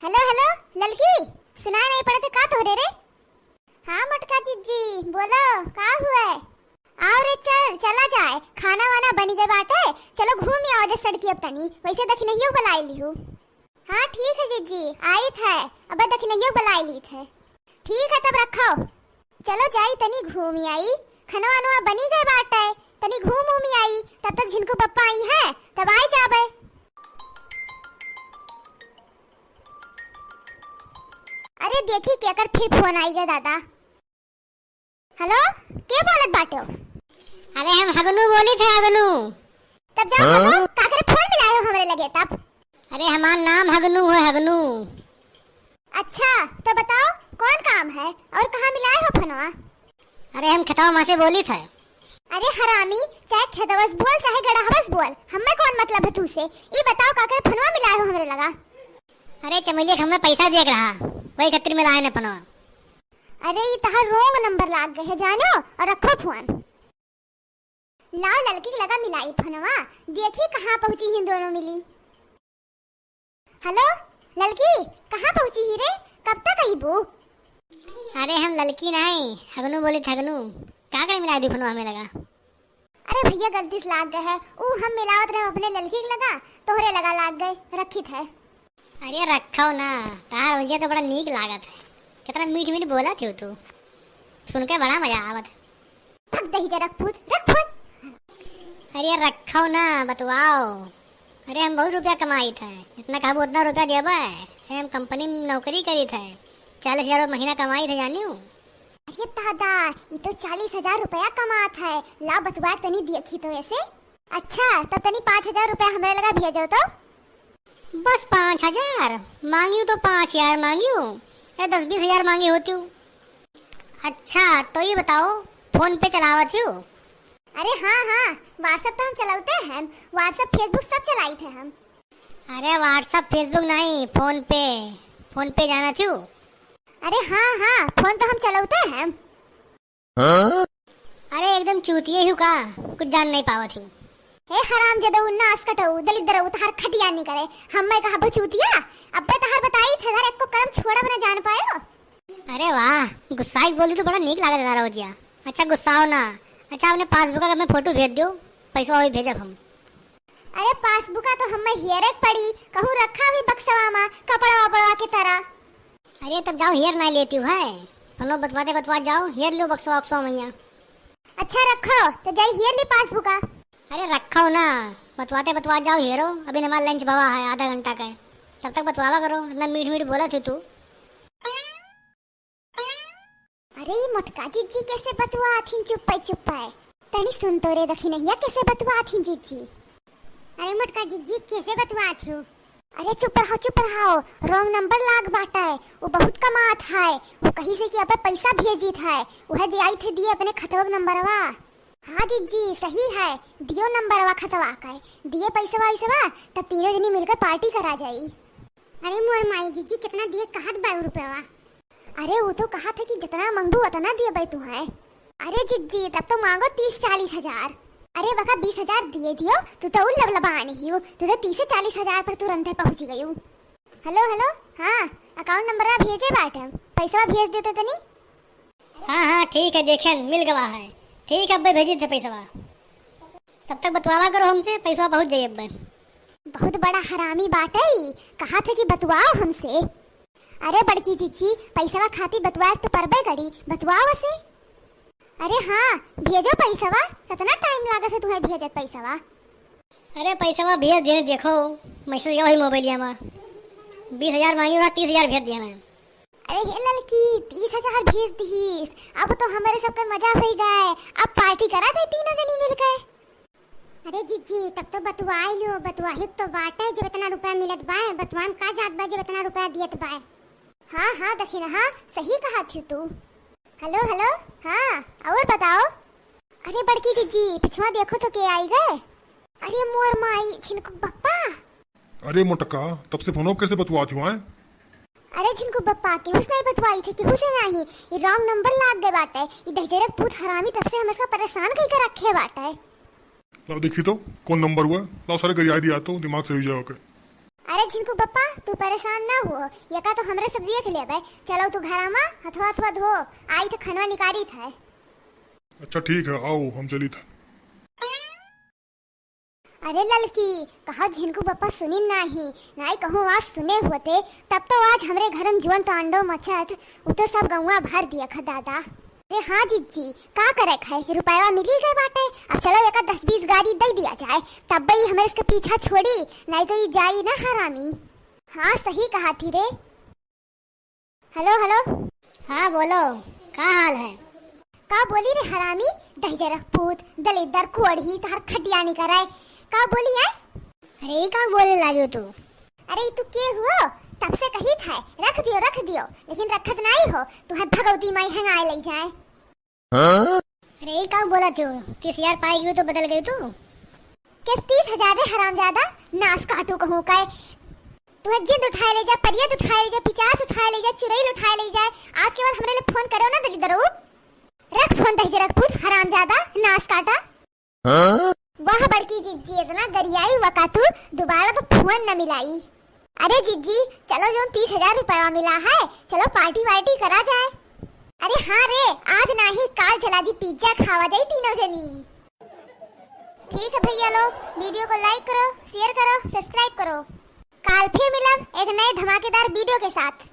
Hello hello ललकी, सुनाई नहीं पड़ते का तोहरे रे? हाँ मोटका जीजी बोलो का हुआ है? आओ रे चला जाए, खाना वाना बनी गए बाटे, चलो घूम आओ जे सड़की अब तनी वैसे दखनइयो बुलाई ली हूँ। हाँ ठीक है जीजी आई थे, अब दखनइयो बुलाई ली थे। ठीक है तब रखो, चलो जाई तनी घूम आई, खाना वाना बनी गए बाटे, तनी घूम आई, तब तक झिनको पप्पा आई है तब आई जाबे। अरे देखी क्या कर फिर फोन आई गया दादा। हेलो के बोलत बाटो? अरे हम हगनू बोली थे हगनू। तब जाओ हगनू का करे फोन मिलाए हो हमरे लगे तब? अरे हमारा नाम हगनू है हगनू। अच्छा तो बताओ कौन काम है और कहाँ मिलाए हो फोनवा? अरे हम खतावा माँ से बोली थे। अरे हरामी, चाहे खेदवस बोल चाहे गड़हवस बोल, हमें कौन मतलब है तुझसे? ये बताओ का करे फोनवा मिलाए हो हमरे लगा? अरे चमेलिया हमें पैसा देख रहा वही खतिर में लाए ने फोनवा। अरे ये तहां रोंग नंबर लाग गए है जानो, और रखो फोन। लाओ लड़की लगा मिलाई फोनवा, देखी कहाँ पहुंची ही दोनों मिली। हेलो लड़की कहाँ पहुंची ही रे, कब तक आई बू? अरे हम लड़की नहीं हगनू बोली थे हगनू, क्या करे मिला दी फोनवा हमें लगा। अरे भैया गलती से लाग गए है, हम मिलावत रहे अपने लड़की के लगा, तोहरे लगा लाग गए, रखी थे। अरे रखो ना, तार रोजिया तो बड़ा नीक लागत है, कितना मीठ मीठ बोला थी तू, सुन के बड़ा मजा आवत। भग दही जरा पूत रख फोन। अरे रखो ना बतवाओ। अरे हम बहुत रुपया कमाई थे, जितना कहबो उतना रुपया देबे, हम कंपनी में नौकरी करी थे, 40,000 महीना कमाई थे जानी हूँ। अरे दादा ये तो 40,000 रुपया कमात है, ला बतवा तनी देखी तो ऐसे। अच्छा तब तनी 5,000 रुपया हमारे लगा भेजो तो। बस 5,000 मांगी तो 5,000 मांगी, 10-20,000 मांगी होती हूँ। अच्छा तो ये बताओ फोन पे चलावत हूँ? अरे हाँ व्हाट्सएप तो हम चलाते हैं, व्हाट्सएप फेसबुक सब चलाई थे हम। अरे व्हाट्सएप फेसबुक नहीं, फोन पे जाना थी। अरे हाँ फोन तो हम चलाते हैं। अरे एकदम चूतिए हूँ का, कुछ जान नहीं पावत हूँ। हे हराम जदो नास कटऊ दलित दरऊ तहार खटिया नहीं करे, हम्मे कहा बचूतिया, अब्बे तहार बताई थे धर एको करम छोड़ा बना जान पायो। अरे वाह गुस्सा बोली तो बड़ा नीक लागत रहा रोजिया। अच्छा गुस्साओ ना, अच्छा अपने पासबुक का मैं फोटो भेज दो, पैसा वही भेजब हम। अरे पासबुक का तो हम्मे हेरे पड़ी, कहूँ रखा हुई बक्सवा में कपड़ा वपड़ा के तरह। अरे तब जाओ हेयर नहीं लेती हूँ है, फलो बतवा जाओ हेयर लो बक्सवा मैया। अच्छा रखो तो जाई हेयर ली पासबुक का। अरे रखो ना, बतवा जाओ हेरो, अभी हमारा लंच भवा है आधा घंटा का है, तब तक बतवावा करो, इतना मीठ मीठ बोला थी तू। अरे ये मोटका जीजी कैसे बतवा थी चुप है, तनी सुन तो रे दखी नहीं कैसे बतवा थी जीजी। अरे मोटका जीजी कैसे बतवा थी? अरे चुप रहो, रॉन्ग नंबर लाग बाटा है, वो बहुत कमात है, वो कहीं से कि अब पैसा भेजी था, वह जे आई थे दिए अपने खतवक नंबरवा। हाँ जीजी सही है, दियो नंबरवा खतवा कर दिए पैसा तब तीनों जनी मिलकर पार्टी करा जाई। अरे मोर माई जीजी कितना दिए कहत 12 रुपया? अरे वो तो कहा था कि जितना मांगू उतना दिए भाई तू है। अरे जीजी तब तो मांगो 30-40 हजार। अरे बका 20,000 दिए दियो, तू तो लबलबा नहीं हो, तू तो 30-40 हजार पर तुरंत पहुंच गई हूँ। हेलो हाँ अकाउंट नंबर भेजे बाटे, पैसा भेज देते तनी। हाँ ठीक है देखे मिल गवा है, ठीक है अब भेजी थे पैसा, तब तक बतवावा करो हमसे, पैसा पहुंच जाइए अब। बहुत बड़ा हरामी बाटे, कहा था कि बतवाओ हमसे। अरे बड़की जीजी पैसा खाती बतवा तो परबे करी, बतवाओ से। अरे हाँ भेजो पैसावा, कितना टाइम लागत है तुम्हें भेजत पैसावा? अरे पैसा भेज देने देखो, मैसेज वही मोबाइलिया में 20,000 मांगी 30,000 भेज दिया मैं। अरे हे लड़की 30,000 भेज दीस, अब तो हमारे सबका मजा हो गए, अब पार्टी करा जाए तीनों जनी मिलकर। अरे जीजी तब तो बतवाई लो, बतवाही तो बाटे जब इतना रुपया मिलत बाए, बतवान का जात बा जब इतना रुपया दियत बाए। हाँ दखी ना, हाँ सही कहा थी तू। हेलो हाँ और बताओ। अरे बड़की जीजी पिछवा देखो तो के आई गए। अरे मोर माई छिनको बप्पा। अरे मोटका तब से फोनो कैसे बतवाती हुआ है? अरे जिनको बप्पा के नहीं बतवाई थी, केहू से नहीं, ये रॉन्ग नंबर लाग गए बाटे, ये दहजरक पूत हरामी तब से हम इसका परेशान कई कर रखे बाटे। लाओ देखी तो कौन नंबर हुआ, लाओ सारे गरिया दिया तो दिमाग सही हो जाओगे। अरे झिनकू पप्पा तू परेशान ना हो, ये का तो हमरे सब देख लेबे। चलो तू घर आमा, हथवा हथवा धो, आई तो खनवा निकारी था। अच्छा ठीक है, आओ हम चली था। अरे ललकी कहा झिनकू पप्पा सुनी नहीं कहूँ आज सुने होते तब तो आज हमरे घर में जुअन तांडव मचत, वो तो सब गौवा भर दिया खा दादा। अरे हाँ जीजी का करे खाए, रुपया मिली गए बाटे। अब चलो एक 10-20 गाड़ी दे दिया जाए, तब भाई हमें इसका पीछा छोड़ी, नहीं तो ये जाई ना हरामी। हाँ सही कहा थी रे। Hello hello. हाँ बोलो, क्या हाल है? का बोली रे हरामी, दहिजरक पूत दलिदर कुअड़ी तार खटिया नहीं कराए, का बोली है? अरे का बोलने लगी तू? अरे तू के हुआ तब से कही था रख दियो, लेकिन रखत नहीं हो, तुहे भगवती माई हंगाए ले जाए। अरे का बोला तू? 30,000 पाई गई तो बदल गई तू? किस 30,000 रे हरामजादा, नास काटू कहूँ का तुहे जिंद उठाए ले जा, परियत उठाए ले जा, 50 उठाए ले जा, चुड़ैल उठाए ले जाए। आज के बाद हमरे लिए फोन करो ना दलिदरो। रख फोन दहिजरक पूत हरामजादा नास काटा। वाह बड़की जिज्जी इतना गरियाई वका तू, दोबारा तो फोन न मिलाई। अरे जिज्जी चलो जो 30,000 रुपया मिला है, चलो पार्टी वार्टी करा जाए। अरे हाँ रे आज ना ही काल चला जी पिज्जा खावा जाए तीनों जनी। ठीक है भैया लोग, वीडियो को लाइक करो, शेयर करो, सब्सक्राइब करो। काल फिर मिलब एक नए धमाकेदार वीडियो के साथ।